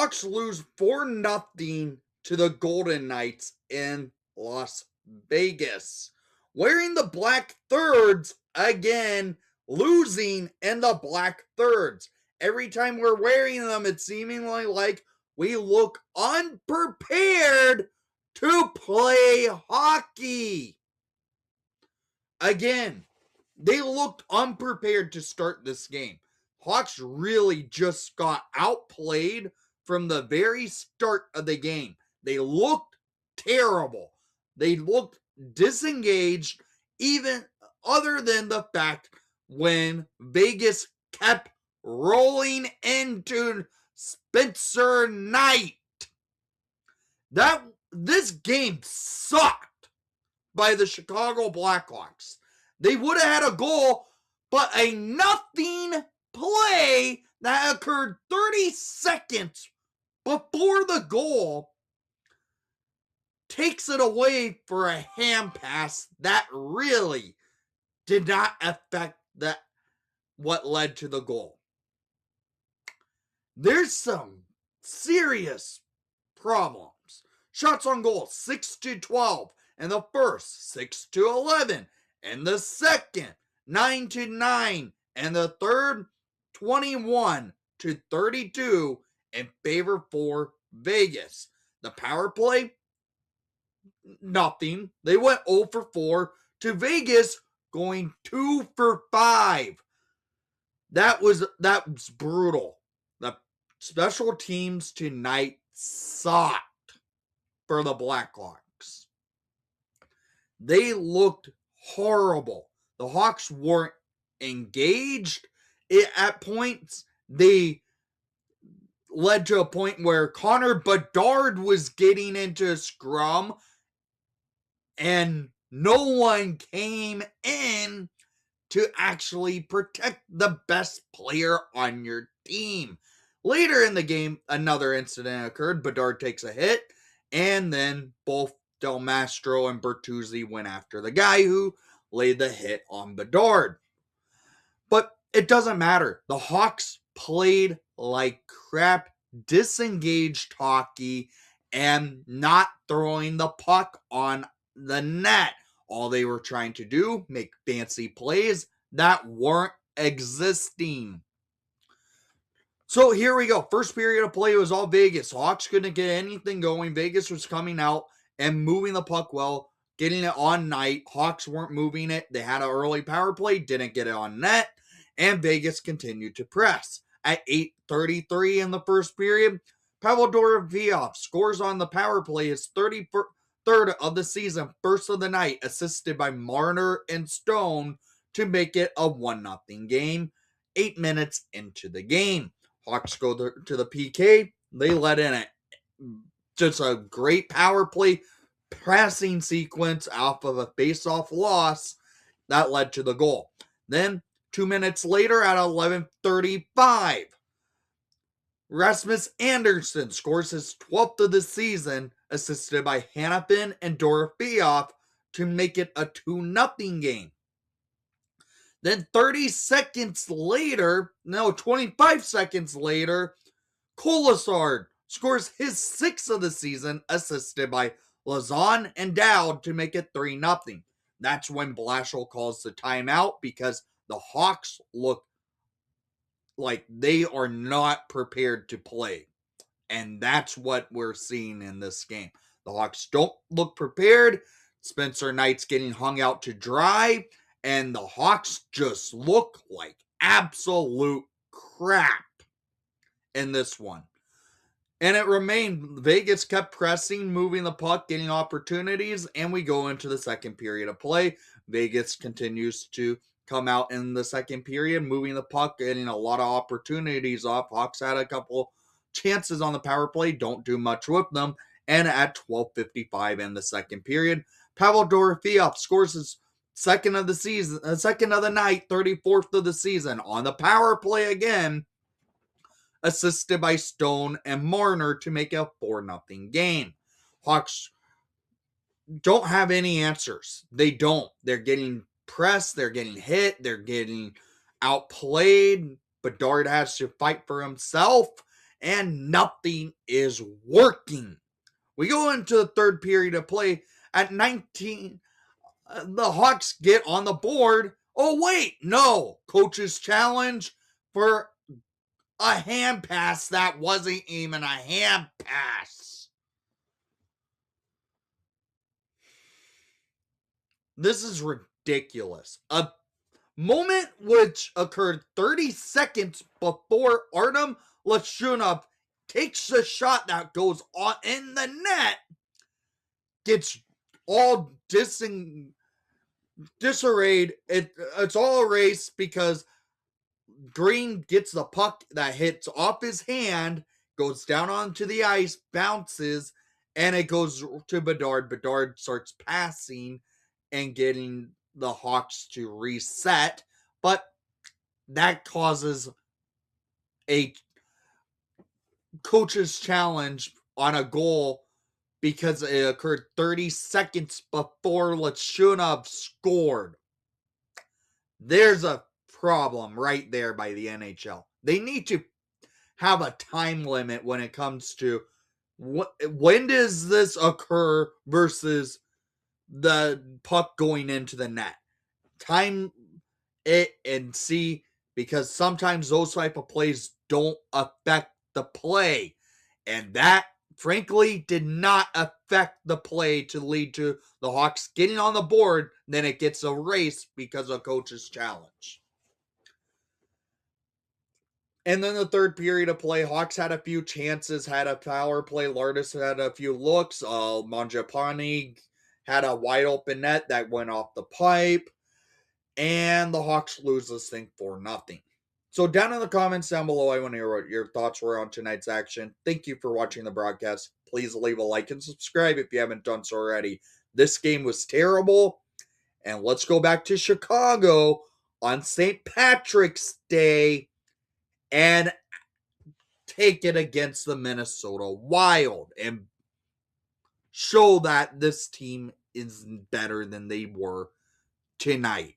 Hawks lose 4-0 to the Golden Knights in Las Vegas. Wearing the black thirds again, losing in the black thirds. Every time we're wearing them, it's seemingly like we look unprepared to play hockey. Again, they looked unprepared to start this game. Hawks really just got outplayed from the very start of the game. They looked terrible. They looked disengaged, even other than the fact when Vegas kept rolling into Spencer Knight. This game sucked by the Chicago Blackhawks. They would have had a goal, but a nothing play that occurred 30 seconds before the goal takes it away for a hand pass that really did not affect what led to the goal. There's some serious problems. Shots on goal, 6-12 in the first, 6-11 in the second, 9-9 in the third, 21-32 in favor for Vegas. The power play, nothing. They went 0 for 4 to Vegas going 2 for 5. That was brutal. The special teams tonight sucked for the Blackhawks. They looked horrible. The Hawks weren't engaged. At points, they led to a point where Connor Bedard was getting into a scrum and no one came in to actually protect the best player on your team. Later in the game, another incident occurred. Bedard takes a hit, and then both Del Mastro and Bertuzzi went after the guy who laid the hit on Bedard. But it doesn't matter. The Hawks played like crap, disengaged hockey, and not throwing the puck on the net. All they were trying to do, make fancy plays that weren't existing. So here we go. First period of play was all Vegas. Hawks couldn't get anything going. Vegas was coming out and moving the puck well, getting it on Knight. Hawks weren't moving it. They had an early power play, didn't get it on net, and Vegas continued to press. At 8:33 in the first period, Pavel Dorofeyev scores on the power play, his 33rd of the season, first of the night, assisted by Marner and Stone to make it a 1-0 game 8 minutes into the game. Hawks go to the PK. They let in it. Just a great power play passing sequence off of a face-off loss that led to the goal. Then 2 minutes later at 11:35, Rasmus Andersson scores his 12th of the season, assisted by Hanifin and Dorofeyev to make it a 2-0 game. Then 25 seconds later, Kolasar scores his 6th of the season, assisted by Lazan and Dowd to make it 3-0. That's when Blashill calls the timeout because the Hawks look like they are not prepared to play. And that's what we're seeing in this game. The Hawks don't look prepared. Spencer Knight's getting hung out to dry. And the Hawks just look like absolute crap in this one. And it remained. Vegas kept pressing, moving the puck, getting opportunities. And we go into the second period of play. Vegas continues to come out in the second period, moving the puck, getting a lot of opportunities off. Hawks had a couple chances on the power play, don't do much with them. And at 12:55 in the second period, Pavel Dorofeyev scores his second of the season, second of the night, 34th of the season on the power play again, assisted by Stone and Marner to make a 4-0 game. Hawks don't have any answers. They don't. They're getting pressed, they're getting hit, they're getting outplayed. Bedard has to fight for himself, and nothing is working. We go into the third period of play at 19. The Hawks get on the board. Oh, wait, no. Coach's challenge for a hand pass that wasn't even a hand pass. This is ridiculous. A moment which occurred 30 seconds before Artem Lashunov takes a shot that goes on in the net, gets all disarrayed. It's all erased because Green gets the puck that hits off his hand, goes down onto the ice, bounces, and it goes to Bedard. Bedard starts passing and getting the Hawks to reset, but that causes a coach's challenge on a goal because it occurred 30 seconds before Lachunov scored. There's a problem right there by the NHL. They need to have a time limit when it comes to when does this occur versus the puck going into the net. Time it and see, because sometimes those type of plays don't affect the play, and that frankly did not affect the play to lead to the Hawks getting on the board. Then it gets erased because of coach's challenge. And then the third period of play, Hawks had a few chances, had a power play. Lardis had a few looks. Mangiapane had a wide open net that went off the pipe. And the Hawks lose this thing 4-0. So down in the comments down below, I want to hear what your thoughts were on tonight's action. Thank you for watching the broadcast. Please leave a like and subscribe if you haven't done so already. This game was terrible. And let's go back to Chicago on St. Patrick's Day and take it against the Minnesota Wild and show that this team is better than they were tonight.